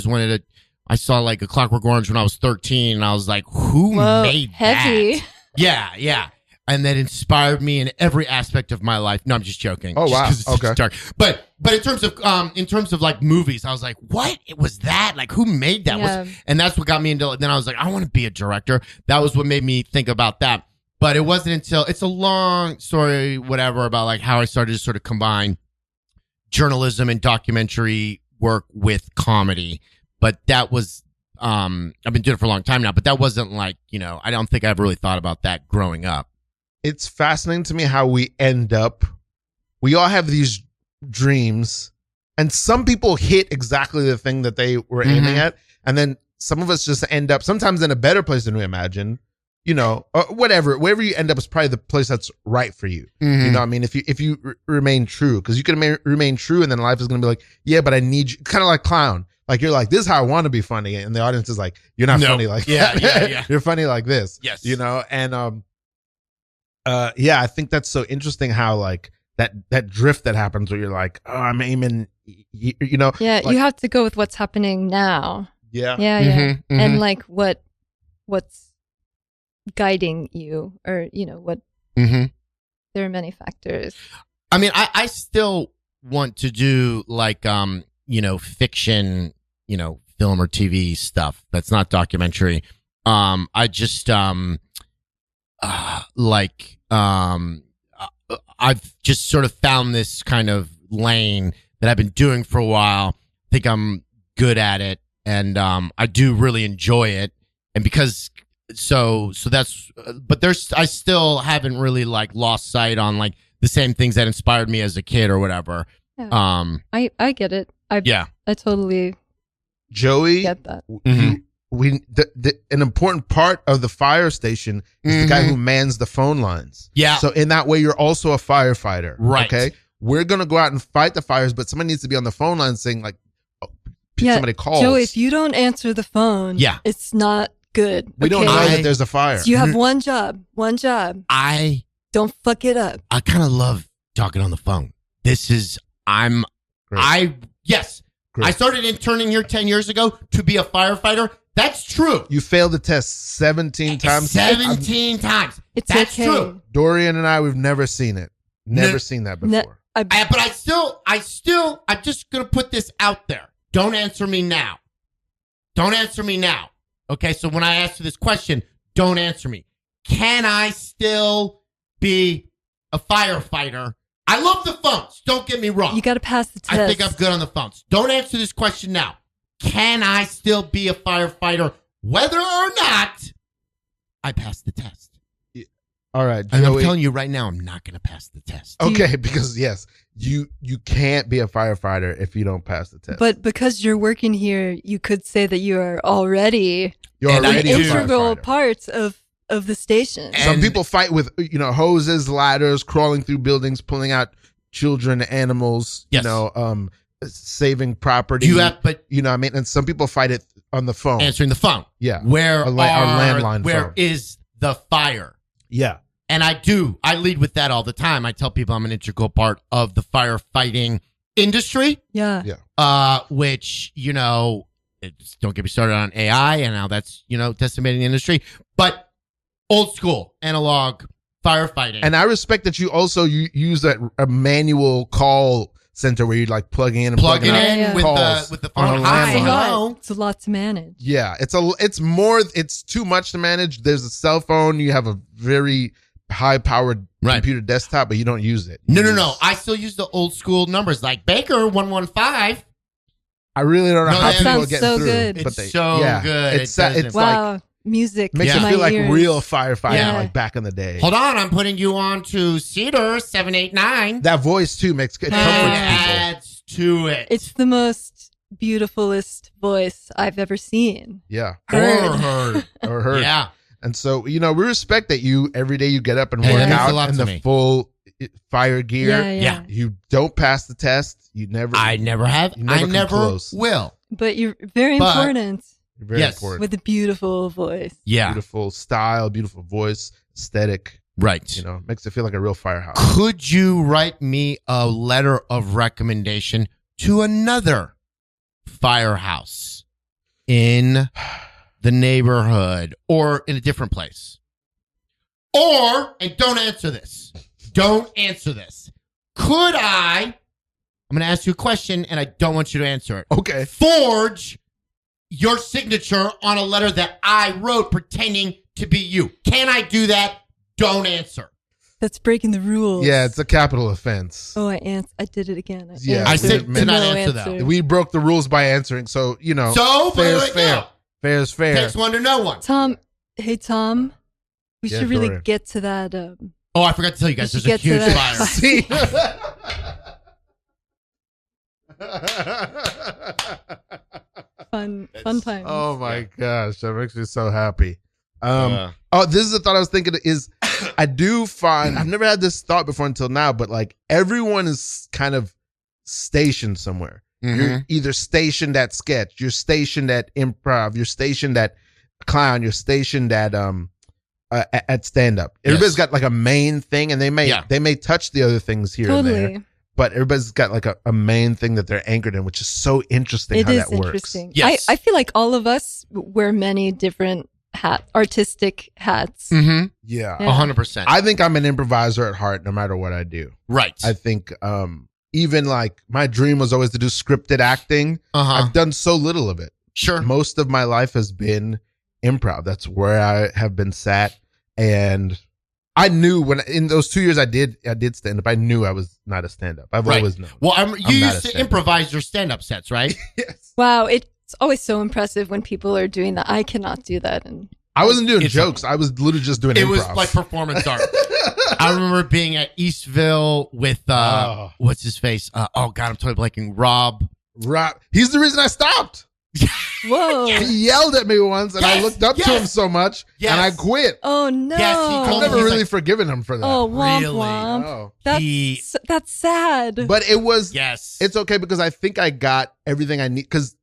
saw like A Clockwork Orange when I was 13 and I was like, who made heavy. that? Yeah. And that inspired me in every aspect of my life. No, I'm just joking. Oh wow, okay. Dark. But in terms of like movies, I was like, what? It was that? Like, who made that? Yeah. And that's what got me into. Then I was like, I want to be a director. That was what made me think about that. But it wasn't until it's a long story, whatever, about like how I started to sort of combine journalism and documentary work with comedy. But that was I've been doing it for a long time now. But that wasn't like I don't think I ever really thought about that growing up. It's fascinating to me how we all have these dreams, and some people hit exactly the thing that they were aiming at, and then some of us just end up sometimes in a better place than we imagine, wherever you end up is probably the place that's right for you. You know what I mean? If you remain true, because you can remain true, and then life is going to be like, yeah, but I need you, kind of like clown. Like you're like, this is how I want to be funny, and the audience is like, you're not funny like that. Yeah. You're funny like this. Yes. And I think that's so interesting how like that drift that happens where you're like, oh, I'm aiming, Yeah, like, you have to go with what's happening now. Yeah. And like what's guiding you, or what. There are many factors. I mean, I still want to do like fiction, film or TV stuff that's not documentary. I just I've just sort of found this kind of lane that I've been doing for a while. I think I'm good at it, and I do really enjoy it. And because so that's, but I still haven't really like lost sight on like the same things that inspired me as a kid or whatever. Yeah. I get it. I totally Joey get that. An important part of the fire station is the guy who mans the phone lines. Yeah. So in that way, you're also a firefighter. Right. Okay. We're going to go out and fight the fires, but somebody needs to be on the phone line saying like, somebody calls. Joey, if you don't answer the phone, it's not good. We don't know that there's a fire. So you have one job. Don't fuck it up. I kind of love talking on the phone. Yes. Great. I started interning here 10 years ago to be a firefighter. That's true. You failed the test 17 times. 17 times. That's true. Dorian and I, we've never seen it. Never seen that before. But I'm just going to put this out there. Don't answer me now. Okay, so when I ask you this question, don't answer me. Can I still be a firefighter? I love the phones. Don't get me wrong. You got to pass the test. I think I'm good on the phones. Don't answer this question now. Can I still be a firefighter whether or not I pass the test? Yeah. All right. And I'm telling you right now, I'm not going to pass the test. Okay, because yes, you can't be a firefighter if you don't pass the test. But because you're working here, you could say that you are already an integral part of of the station. Some people fight with, hoses, ladders, crawling through buildings, pulling out children, animals, saving property. And some people fight it on the phone. Answering the phone. Yeah. Where our landline where phone. is the fire? Yeah. And I lead with that all the time. I tell people I'm an integral part of the firefighting industry. Yeah. Yeah. Which, don't get me started on AI and how that's, decimating the industry. But old school, analog firefighting. And I respect that you also use a manual call center where you like plugging in and plugging out in with the phone. It's a lot to manage. Yeah, it's too much to manage. There's a cell phone. You have a very high-powered computer desktop, but you don't use it. No. I still use the old school numbers like Baker 115. I really don't know how people get so through. Good. It's good. It's wow. Like music makes you my feel like ears. real firefighting, like back in the day. Hold on, I'm putting you on to Cedar 789. That voice too makes it comforts adds to it. It's the most beautifulest voice I've ever seen. Yeah, heard. Yeah. And so, we respect that you every day you get up and work out in the full fire gear. Yeah. You don't pass the test. I never have. I never will. But you're very important. Very important. With a beautiful voice. Yeah. Beautiful style, beautiful voice, aesthetic. Right. Makes it feel like a real firehouse. Could you write me a letter of recommendation to another firehouse in the neighborhood or in a different place? Or, and don't answer this. Could I'm going to ask you a question and I don't want you to answer it. Okay. Forge your signature on a letter that I wrote pretending to be you. Can I do that? Don't answer. That's breaking the rules. Yeah, it's a capital offense. Oh, I did it again. I said to not answer that. We broke the rules by answering, so, So, fair is fair. Fair is fair. Takes one to know one. Tom, we should really Dorian. get to that. Oh, I forgot to tell you guys, there's a huge fire. See? Fun times. Oh my gosh, that makes me so happy. This is the thought I was thinking is I do find I've never had this thought before until now, but like everyone is kind of stationed somewhere. Mm-hmm. You're either stationed at sketch, you're stationed at improv, you're stationed at clown, you're stationed at stand up. Everybody's got like a main thing, and they may touch the other things here and there. But everybody's got like a main thing that they're anchored in, which is so interesting how that works. Interesting. Yes. I feel like all of us wear many different artistic hats. Mm-hmm. Yeah. 100%. I think I'm an improviser at heart, no matter what I do. Right. I think even like my dream was always to do scripted acting. I've done so little of it. Sure. Most of my life has been improv. That's where I have been sat. And I knew when in those 2 years I did stand up, I knew I was not a stand up. I've always known. Well, you used to improvise your stand up sets, right? Yes. Wow. It's always so impressive when people are doing that. I cannot do that. And I wasn't doing jokes. I was literally just doing improv. It was like performance art. I remember being at Eastville with, what's his face? Oh, God, I'm totally blanking. Rob. He's the reason I stopped. Whoa. He yelled at me once, and I looked up to him so much, and I quit. Oh, no. Yes, he I've never really forgiven him for that. Oh, womp Really? womp. Oh. That's sad. But it was, Yes. it's okay because I think I got everything I need. Because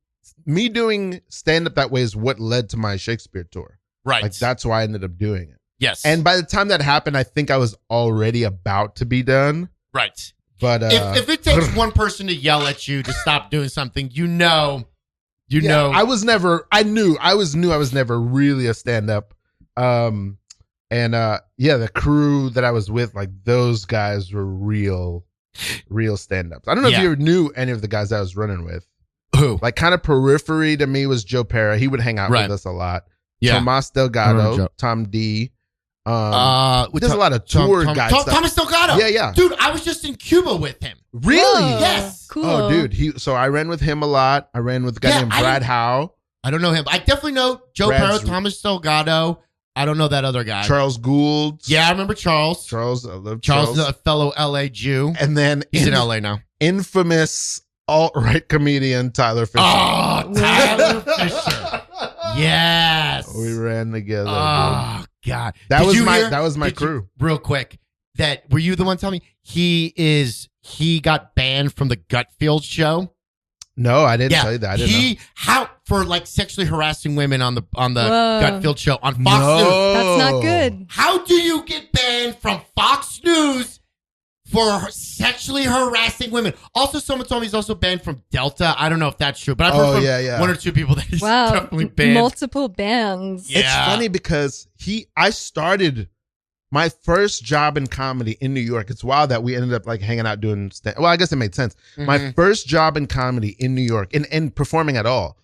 me doing stand-up that way is what led to my Shakespeare tour. Right. Like, that's why I ended up doing it. Yes. And by the time that happened, I think I was already about to be done. Right. But if it takes one person to yell at you to stop doing something, you know. I knew I was never really a stand-up. The crew that I was with, like those guys were real stand-ups. I don't know if you ever knew any of the guys I was running with. Who? Like kind of periphery to me was Joe Pera. He would hang out with us a lot. Yeah. Tomas Delgado, Tom D. There's a lot of tour guys. Thomas Delgado. Yeah. Dude, I was just in Cuba with him. Really? Whoa, Yes. Cool. Oh, dude. So I ran with him a lot. I ran with a guy named Brad Howe. I don't know him. I definitely know Joe Pera, Thomas Delgado. I don't know that other guy. Charles Gould. Yeah, I remember Charles. I love Charles. Charles, a fellow LA Jew. And then he's in LA now. Infamous alt-right comedian Tyler Fisher. Oh, Tyler Fisher. Yes. We ran together. Oh, God. That Did was you my hear- that was my did you- crew. real quick, were you the one telling me he got banned from the Gutfield show? No, I didn't tell you that. I didn't know. How for like sexually harassing women on the Whoa. Gutfield show on Fox News. That's not good. How do you get banned from Fox News for sexually harassing women? Also, someone told me he's also banned from Delta. I don't know if that's true, but I've heard from one or two people that he's definitely banned. Multiple bans. It's funny because I started my first job in comedy in New York. It's wild that we ended up like hanging out doing well, I guess it made sense. My first job in comedy in New York and performing at all.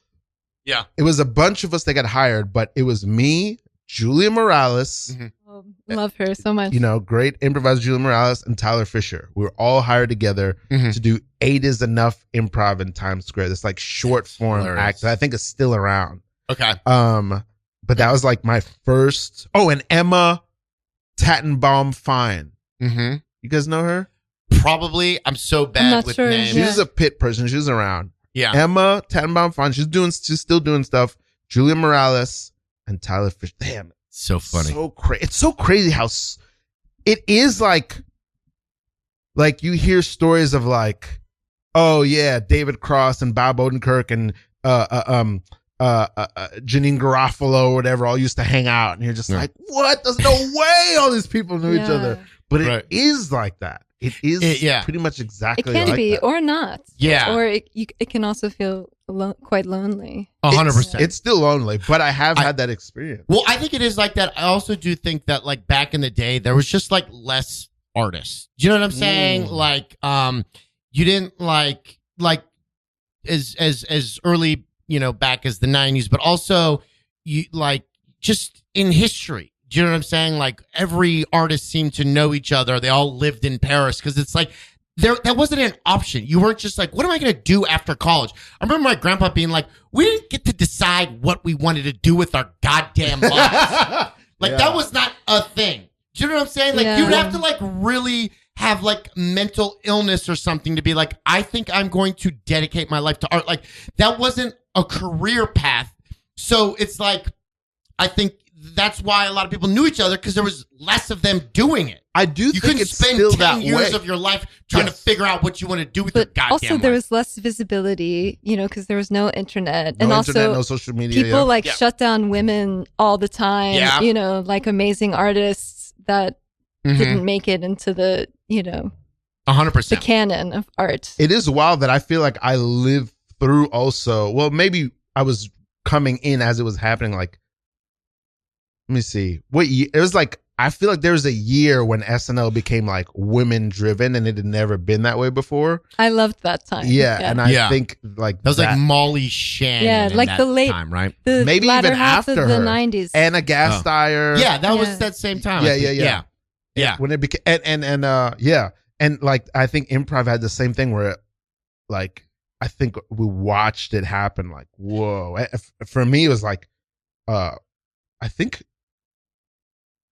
Yeah. It was a bunch of us that got hired, but it was me, Julia Morales. Oh, love her so much. You know, great improviser Julia Morales and Tyler Fisher. We were all hired together to do 8 is Enough improv in Times Square. This like short form act that I think is still around. Okay. But that was like my first. Oh, and Emma Tattenbaum Fine. You guys know her? Probably. I'm so bad with names. She's a pit person. She's around. Yeah. Emma Tattenbaum Fine. She's still doing stuff. Julia Morales and Tyler Fisher. Damn. So funny. So crazy. It's so crazy how it is like you hear stories of like, oh yeah, David Cross and Bob Odenkirk and Janine Garofalo or whatever all used to hang out, and you're just like, what? There's no way all these people knew each other. But it is like that. It is pretty much exactly it can like be that. or not. Yeah. Or it can also feel quite lonely. 100%. It's still lonely, but I have had that experience. Well, I think it is like that. I also do think that like back in the day, there was just like less artists. Do you know what I'm saying? Like, you didn't like as early, you know, back as the 90s, but also you like just in history. Do you know what I'm saying? Like every artist seemed to know each other. They all lived in Paris because it's like that wasn't an option. You weren't just like, what am I going to do after college? I remember my grandpa being like, we didn't get to decide what we wanted to do with our goddamn lives. That was not a thing. Do you know what I'm saying? Like you would have to like really have like mental illness or something to be like, I think I'm going to dedicate my life to art. Like that wasn't a career path. So it's like, I think that's why a lot of people knew each other because there was less of them doing it. I do you think couldn't it's spend still 10 that years way. of your life trying to figure out what you want to do with your goddamn also, life. there was less visibility, you know, because there was no internet. No and internet, also, no social media. people shut down women all the time, Yeah. you know, like amazing artists that didn't make it into the, you know, 100%. the canon of art. It is wild that I feel like I lived through also. Well, maybe I was coming in as it was happening. Like, let me see. What year? It was like, I feel like there was a year when SNL became like women driven and it had never been that way before. I loved that time. Yeah. And I think like that was like Molly Shannon. Yeah, in like that the late time, right? The maybe latter even half after of the her. 90s. Anna Gasteyer. Yeah, that was that same time. I think. Yeah. When it became and like I think improv had the same thing where like I think we watched it happen. Like whoa! For me, it was like I think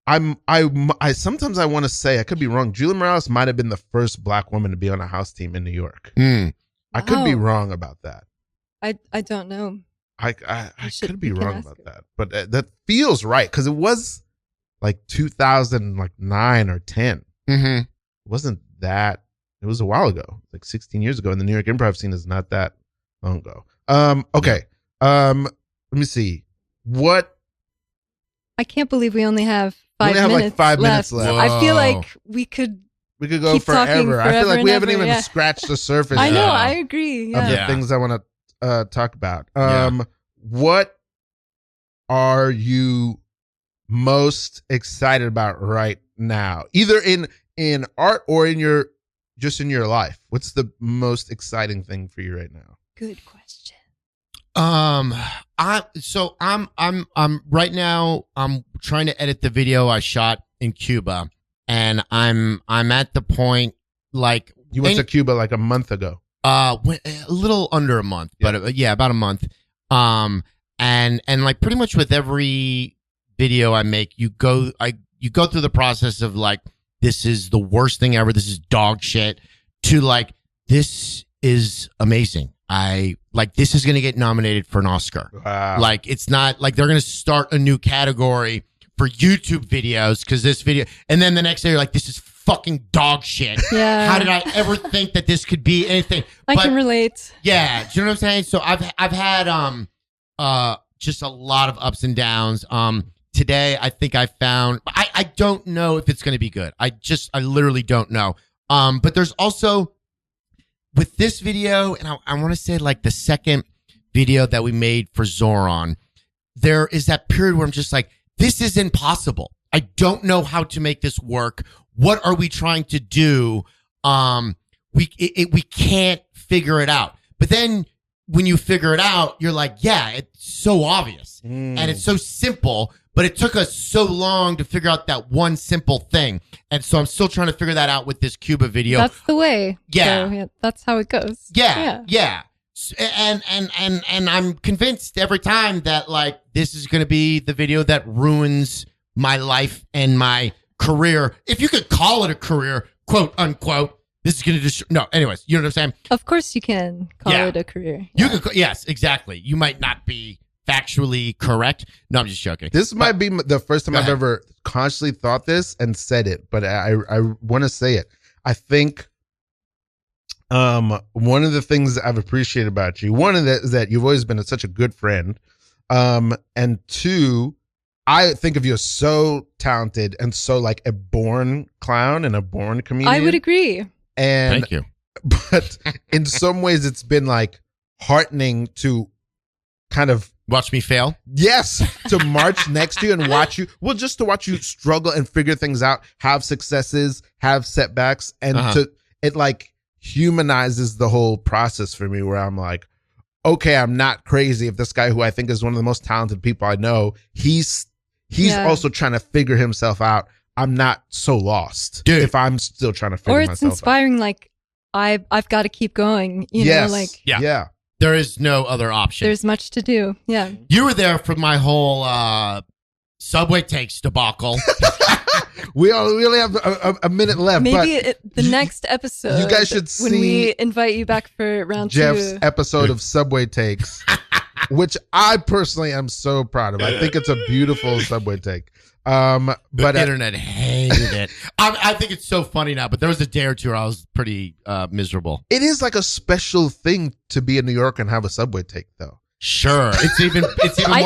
I sometimes I want to say I could be wrong. Julia Morales might have been the first Black woman to be on a house team in New York. I could be wrong about that. I don't know. I could be wrong about that, but that feels right because it was like 2009 or 10. It wasn't that. It was a while ago, like 16 years ago, and the New York improv scene is not that long ago. Okay. Let me see. What? I can't believe we only have 5 minutes like 5 minutes left. I feel like we could go keep talking forever. I feel like we haven't and ever, even scratched the surface. I know. I agree. Of the things I want to talk about. What are you most excited about right now, either in art or in your life? What's the most exciting thing for you right now? Good question. I'm right now I'm trying to edit the video I shot in Cuba, and I'm at the point like you went to Cuba like a month ago. A little under a month, but about a month. And like pretty much with every video I make, you go through the process of like, this is the worst thing ever, this is dog shit, to like, this is amazing. This is going to get nominated for an Oscar. Wow. Like, it's not like they're going to start a new category for YouTube videos because this video, and then the next day you're like, this is fucking dog shit. Yeah. How did I ever think that this could be anything? I can relate. Yeah. Do you know what I'm saying? So I've had just a lot of ups and downs. Today I think I found I don't know if it's going to be good. I literally don't know. But there's also with this video, and I want to say like the second video that we made for Zoran, there is that period where I'm just like, this is impossible. I don't know how to make this work. What are we trying to do? We can't figure it out. But then when you figure it out, you're like, yeah, it's so obvious and it's so simple. But it took us so long to figure out that one simple thing. And so I'm still trying to figure that out with this Cuba video. That's the way. Yeah. So, yeah, that's how it goes. Yeah. And I'm convinced every time that like this is going to be the video that ruins my life and my career. If you could call it a career, quote unquote, this is going to just, no, anyways, you know what I'm saying? Of course you can call it a career. You could, yes, exactly. You might not be factually correct. No, I'm just joking. This might be the first time I've ever consciously thought this and said it, but I want to say it. I think one of the things that I've appreciated about you, one of the is that you've always been such a good friend, and two, I think of you as so talented and so like a born clown and a born comedian. I would agree. And thank you. But in some ways, it's been like heartening to kind of watch me fail. Yes, to march next to you and watch you. Well, just to watch you struggle and figure things out, have successes, have setbacks, and it like humanizes the whole process for me. Where I'm like, okay, I'm not crazy. If this guy who I think is one of the most talented people I know, he's also trying to figure himself out. I'm not so lost, dude. If I'm still trying to figure myself out. Or it's inspiring. Like I've got to keep going. You know, like yeah. There is no other option. There's much to do. Yeah. You were there for my whole Subway Takes debacle. We only have a minute left. Maybe the next episode. You guys should see when we invite you back for round Jeff's 2. episode of Subway Takes, which I personally am so proud of. I think it's a beautiful Subway take. But the internet hated it. I think it's so funny now, but there was a day or two where I was pretty miserable. It is like a special thing to be in New York and have a Subway take, though. Sure, it's even more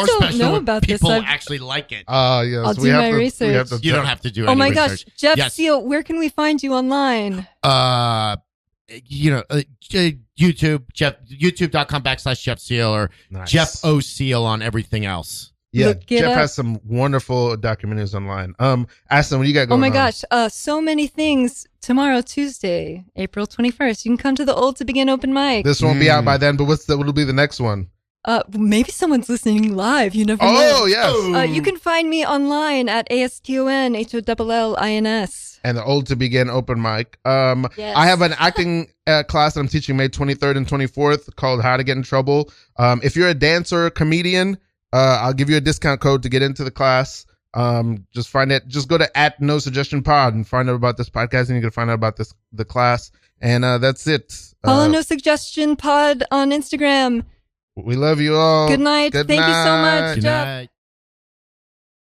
special when people actually like it. Yes, I'll do my research. You don't have to do. Oh my research. Gosh, Jeff Seal, where can we find you online? YouTube, YouTube.com/Jeff Seal or Jeff O Seal on everything else. Yeah, Jeff has some wonderful documentaries online. Aston, what do you got going on? Oh my gosh, so many things. Tomorrow, Tuesday, April 21st. You can come to the Old to Begin open mic. This won't be out by then, but what'll be the next one? Maybe someone's listening live. You never know. Oh, yes. You can find me online at AstonHollins. And the Old to Begin open mic. Yes. I have an acting class that I'm teaching May 23rd and 24th called How to Get in Trouble. If you're a dancer or comedian, I'll give you a discount code to get into the class. Just go to @NoSuggestionPod and find out about this podcast, and you can find out about the class. And that's it. Follow No Suggestion Pod on Instagram. We love you all. Good night. Thank you so much, Good Jeff. night.